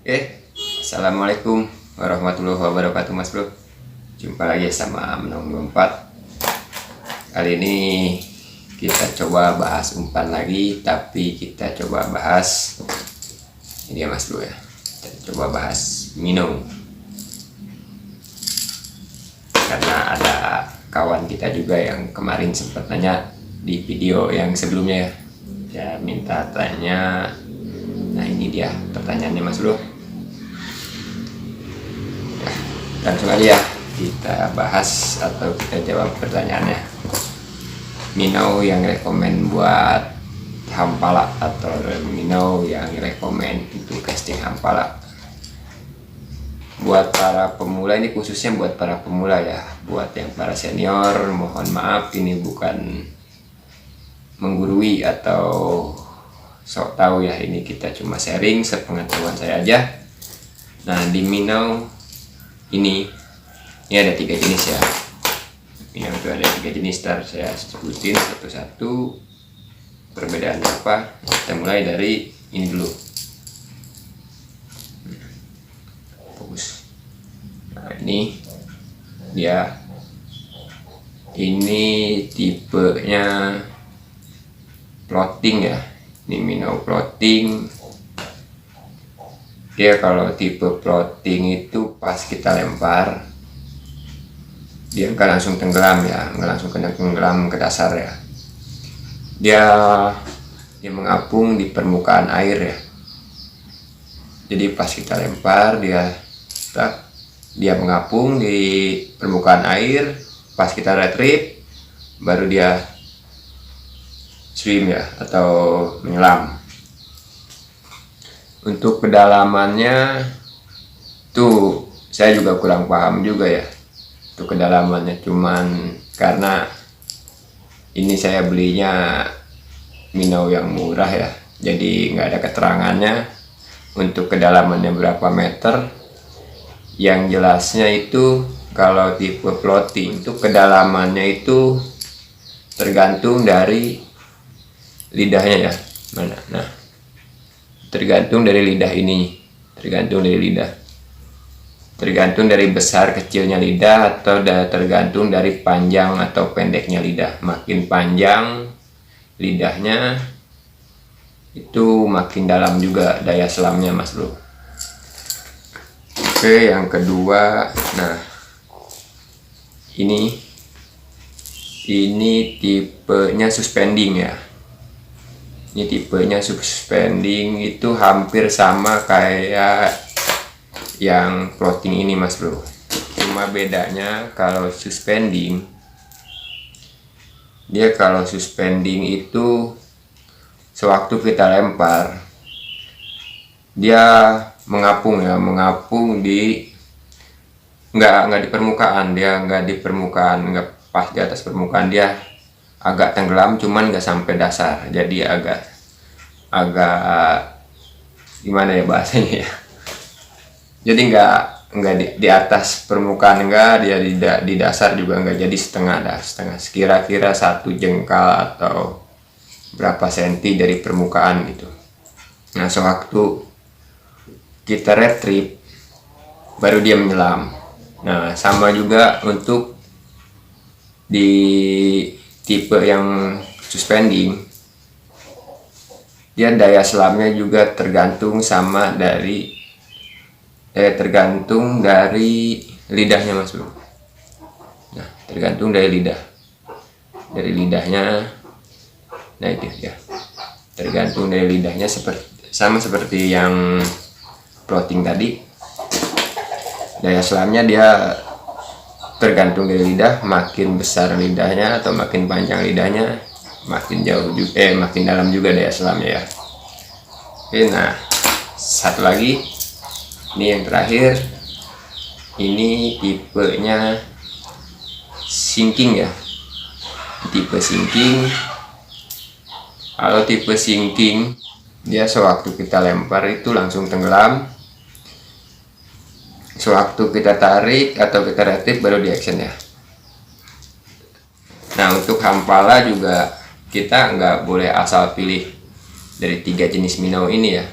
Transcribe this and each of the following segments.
Assalamualaikum warahmatullahi wabarakatuh Mas Bro. Jumpa lagi sama Menong 24. Kali ini kita coba bahas umpan lagi, tapi kita coba bahas ini ya Mas Bro ya. Kita coba bahas minnow. Karena ada kawan kita juga yang kemarin sempat nanya di video yang sebelumnya ya. Dia minta tanya. Nah, ini dia pertanyaannya Mas Bro. Langsung aja ya kita bahas atau kita jawab pertanyaannya. Minnow yang rekomen buat hampala atau minnow yang rekomen untuk casting hampala. Buat para pemula, ini khususnya buat para pemula ya. Buat yang para senior, mohon maaf ini bukan menggurui atau sok tahu ya, ini kita cuma sharing sepengetahuan saya aja. Nah, di minnow ini ada 3 jenis ya. Minnow itu ada 3 jenis, ntar saya sebutin satu-satu perbedaannya apa. Kita mulai dari ini dulu. Fokus. Nah, ini dia, ini tipenya floating ya. Ini minnow floating. Dia kalau tipe floating itu pas kita lempar dia nggak langsung tenggelam ya, nggak langsung kena tenggelam ke dasar ya. Dia mengapung di permukaan air ya. Jadi pas kita lempar dia mengapung di permukaan air. Pas kita retrieve baru dia swim ya atau menyelam. Untuk kedalamannya tuh saya juga kurang paham juga ya. Untuk kedalamannya, cuman karena ini saya belinya minnow yang murah ya, jadi nggak ada keterangannya untuk kedalamannya berapa meter. Yang jelasnya itu kalau tipe floating itu kedalamannya itu tergantung dari lidahnya ya. Mana? Nah, tergantung dari lidah ini, tergantung dari besar kecilnya lidah atau tergantung dari panjang atau pendeknya lidah. Makin panjang lidahnya itu makin dalam juga daya selamnya Mas Bro. Oke, yang kedua, nah ini tipenya suspending ya. Ini tipenya suspending, itu hampir sama kayak yang floating ini Mas Bro. Cuma bedanya kalau suspending itu sewaktu kita lempar dia mengapung ya, nggak di permukaan, nggak pas di atas permukaan, dia agak tenggelam cuman nggak sampai dasar. Jadi agak gimana ya bahasanya ya, jadi nggak di atas permukaan, enggak, dia di dasar juga enggak, jadi setengah, kira-kira 1 jengkal atau berapa senti dari permukaan gitu. Nah, sewaktu kita retrieve baru dia menyelam. Nah, sama juga untuk di tipe yang suspending, dia daya selamnya juga tergantung dari lidahnya Mas Bro. Nah, tergantung dari lidahnya. Nah, itu ya, tergantung dari lidahnya, sama seperti yang floating tadi. Daya selamnya dia tergantung dari lidah. Makin besar lidahnya atau makin panjang lidahnya, makin jauh juga, makin dalam juga daya selamnya ya. Oke, nah satu lagi, ini yang terakhir, ini tipenya sinking ya. Tipe sinking, kalau tipe sinking dia sewaktu kita lempar itu langsung tenggelam. Sewaktu kita tarik atau kita retrieve baru di action ya. Nah, untuk hampala juga kita nggak boleh asal pilih dari 3 jenis minnow ini ya.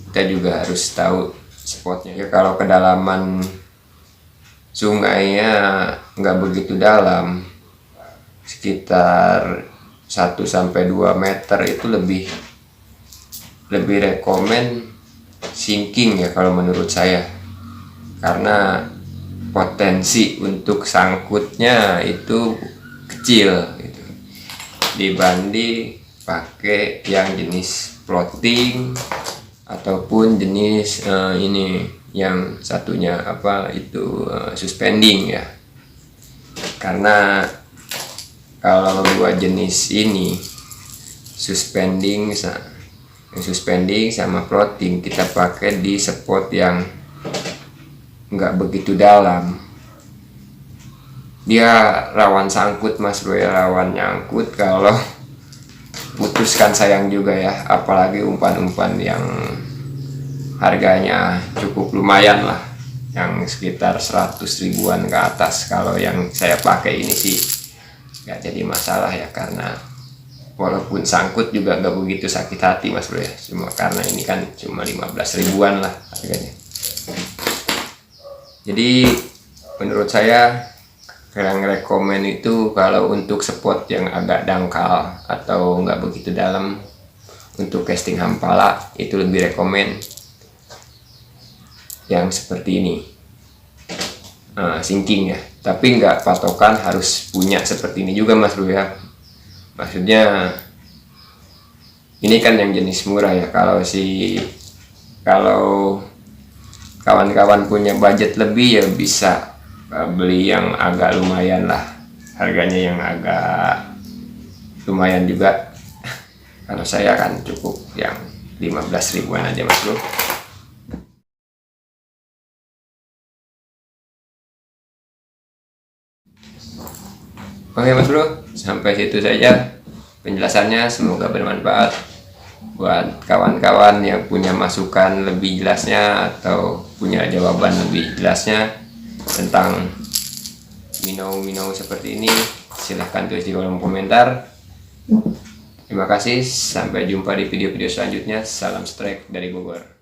Kita juga harus tahu spotnya. Ya kalau kedalaman sungainya nggak begitu dalam, sekitar 1-2 meter, itu lebih rekomen sinking ya kalau menurut saya, karena potensi untuk sangkutnya itu kecil gitu, dibanding pakai yang jenis floating ataupun jenis ini yang satunya apa itu suspending ya. Karena kalau dua jenis ini suspending sama floating kita pakai di spot yang nggak begitu dalam, dia rawan sangkut mas bro ya, rawan nyangkut. Kalau putuskan sayang juga ya, apalagi umpan-umpan yang harganya cukup lumayan lah, yang sekitar 100 ribuan ke atas. Kalau yang saya pakai ini sih nggak jadi masalah ya, karena walaupun sangkut juga nggak begitu sakit hati mas bro ya, cuma karena ini kan cuma 15 ribuan lah harganya. Jadi menurut saya yang rekomen itu kalau untuk spot yang agak dangkal atau nggak begitu dalam, untuk casting hampala itu lebih rekomen yang seperti ini, sinking ya. Tapi nggak patokan harus punya seperti ini juga mas bro ya, maksudnya ini kan yang jenis murah ya. Kalau kawan-kawan punya budget lebih ya bisa beli yang agak lumayan lah, harganya yang agak lumayan juga. Kalau saya kan cukup yang 15 ribuan aja mas bro. Oke mas bro, sampai situ saja penjelasannya, semoga bermanfaat buat kawan-kawan yang punya masukan lebih jelasnya atau punya jawaban lebih jelasnya tentang minnow seperti ini. Silahkan tulis di kolom komentar. Terima kasih, sampai jumpa di video-video selanjutnya. Salam strike dari Bogor.